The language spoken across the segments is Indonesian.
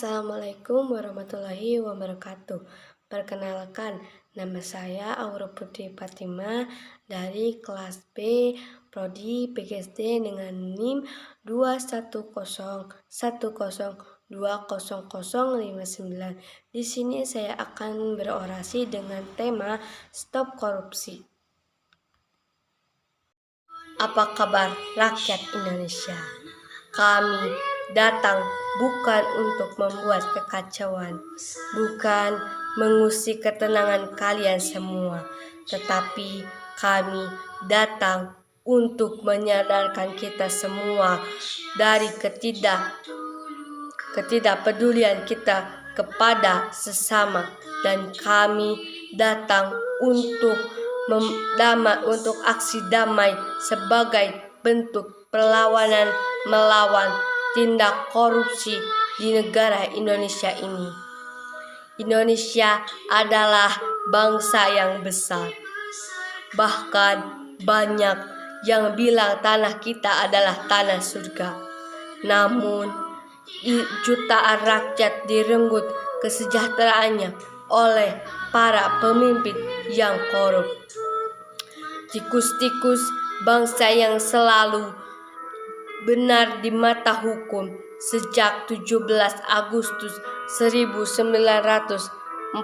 Assalamualaikum warahmatullahi wabarakatuh. Perkenalkan, nama saya Aura Putri Fatima dari kelas B Prodi PGSD dengan NIM 21010200059. Di sini saya akan berorasi dengan tema Stop Korupsi. Apa kabar rakyat Indonesia? Kami datang bukan untuk membuat kekacauan, bukan mengusik ketenangan kalian semua, tetapi kami datang untuk menyadarkan kita semua dari ketidakpedulian kita kepada sesama, dan kami datang untuk aksi damai sebagai bentuk perlawanan melawan tindak korupsi di negara Indonesia ini. Indonesia adalah bangsa yang besar. Bahkan banyak yang bilang tanah kita adalah tanah surga. Namun jutaan rakyat direnggut kesejahteraannya oleh para pemimpin yang korup. Tikus-tikus bangsa yang selalu benar di mata hukum. Sejak 17 Agustus 1945,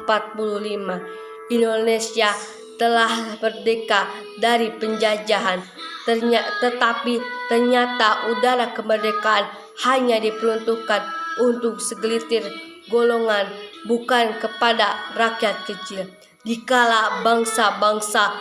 Indonesia telah merdeka dari penjajahan. Tetapi ternyata udara kemerdekaan hanya diperuntukkan untuk segelintir golongan, bukan kepada rakyat kecil. Dikala bangsa-bangsa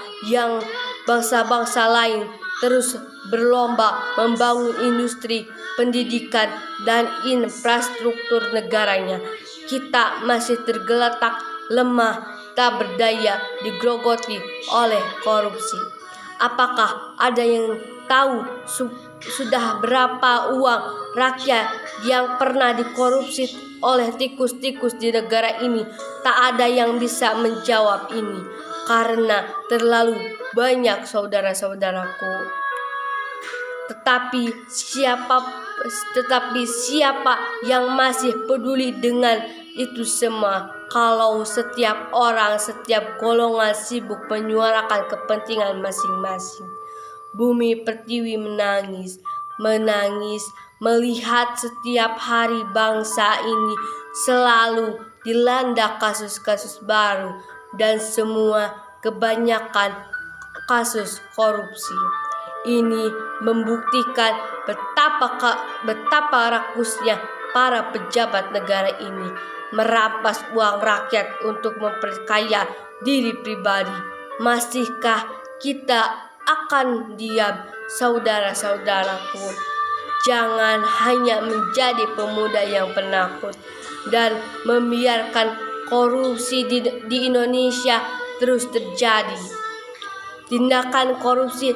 lain terus berlomba membangun industri, pendidikan, dan infrastruktur negaranya, kita masih tergeletak lemah, tak berdaya, digerogoti oleh korupsi. Apakah ada yang tahu sudah berapa uang rakyat yang pernah dikorupsi oleh tikus-tikus di negara ini? Tak ada yang bisa menjawab ini, karena terlalu banyak saudara-saudaraku. Tetapi siapa yang masih peduli dengan itu semua? Kalau setiap orang, setiap golongan sibuk menyuarakan kepentingan masing-masing. Bumi pertiwi menangis melihat setiap hari bangsa ini selalu dilanda kasus-kasus baru, dan semua kebanyakan kasus korupsi. Ini membuktikan betapa rakusnya para pejabat negara ini merampas uang rakyat untuk memperkaya diri pribadi. Masihkah kita akan diam, saudara-saudaraku? Jangan hanya menjadi pemuda yang penakut dan membiarkan korupsi di Indonesia terus terjadi. Tindakan korupsi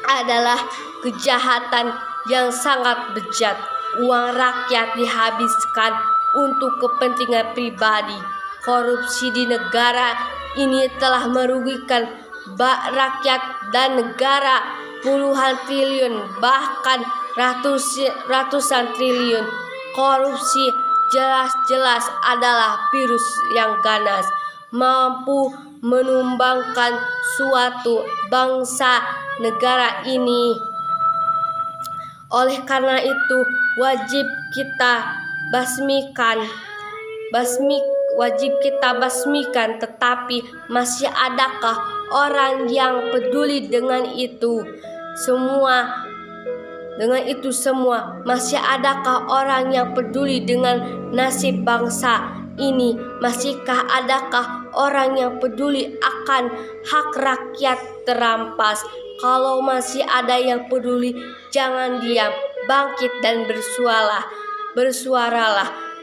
adalah kejahatan yang sangat bejat. Uang rakyat dihabiskan untuk kepentingan pribadi. Korupsi di negara ini telah merugikan rakyat dan negara puluhan triliun, bahkan ratusan triliun. Korupsi jelas-jelas adalah virus yang ganas, mampu menumbangkan suatu bangsa negara ini. Oleh karena itu wajib kita basmikan, tetapi masih adakah orang yang peduli dengan itu semua? Masih adakah orang yang peduli dengan nasib bangsa ini? Masihkah adakah orang yang peduli akan hak rakyat terampas? Kalau masih ada yang peduli, jangan diam, bangkit dan bersuaralah.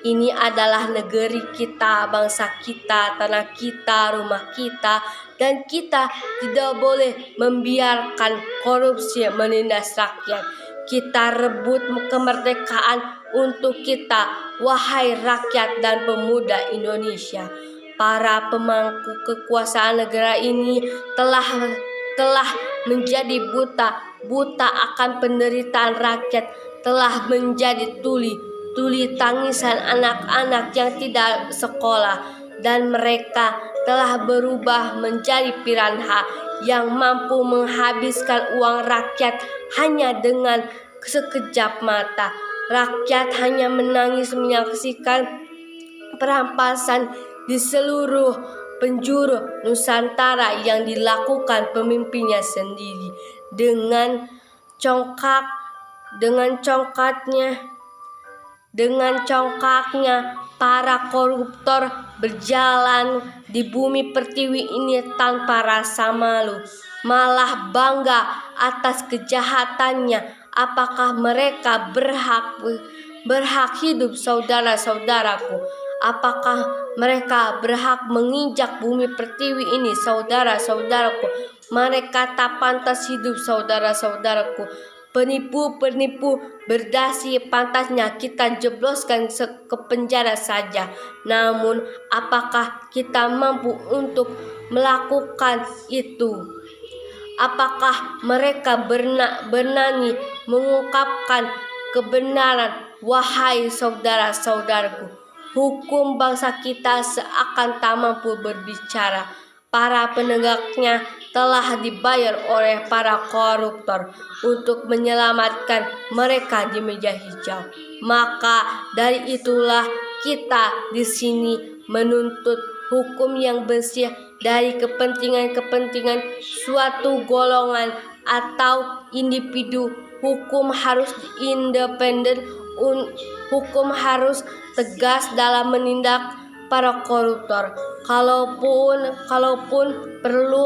Ini adalah negeri kita, bangsa kita, tanah kita, rumah kita, dan kita tidak boleh membiarkan korupsi menindas rakyat. Kita rebut kemerdekaan untuk kita, wahai rakyat dan pemuda Indonesia. Para pemangku kekuasaan negara ini telah menjadi buta akan penderitaan rakyat, telah menjadi tuli tuli tangisan anak-anak yang tidak sekolah, dan mereka telah berubah menjadi piranha yang mampu menghabiskan uang rakyat hanya dengan sekejap mata. Rakyat hanya menangis menyaksikan perampasan di seluruh penjuru Nusantara yang dilakukan pemimpinnya sendiri. Dengan congkaknya para koruptor berjalan di bumi pertiwi ini tanpa rasa malu, malah bangga atas kejahatannya. Apakah mereka berhak hidup, saudara-saudaraku? Apakah mereka berhak menginjak bumi pertiwi ini, saudara-saudaraku? Mereka tak pantas hidup, saudara-saudaraku. Penipu-penipu berdasi pantasnya kita jebloskan ke penjara saja. Namun apakah kita mampu untuk melakukan itu? Apakah mereka berani mengungkapkan kebenaran? Wahai saudara-saudaraku, hukum bangsa kita seakan tak mampu berbicara. Para penegaknya telah dibayar oleh para koruptor untuk menyelamatkan mereka di meja hijau. Maka dari itulah kita di sini menuntut hukum yang bersih dari kepentingan suatu golongan atau individu. Hukum harus independen, hukum harus tegas dalam menindak para koruptor. Kalaupun perlu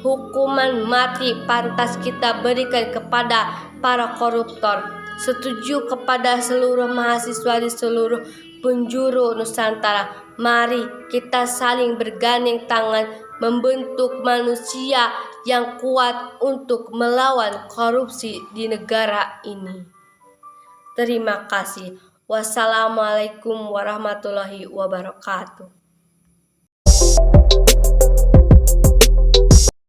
hukuman mati pantas kita berikan kepada para koruptor. Setuju kepada seluruh mahasiswa di seluruh penjuru Nusantara. Mari kita saling bergandeng tangan membentuk manusia yang kuat untuk melawan korupsi di negara ini. Terima kasih. Wassalamualaikum warahmatullahi wabarakatuh.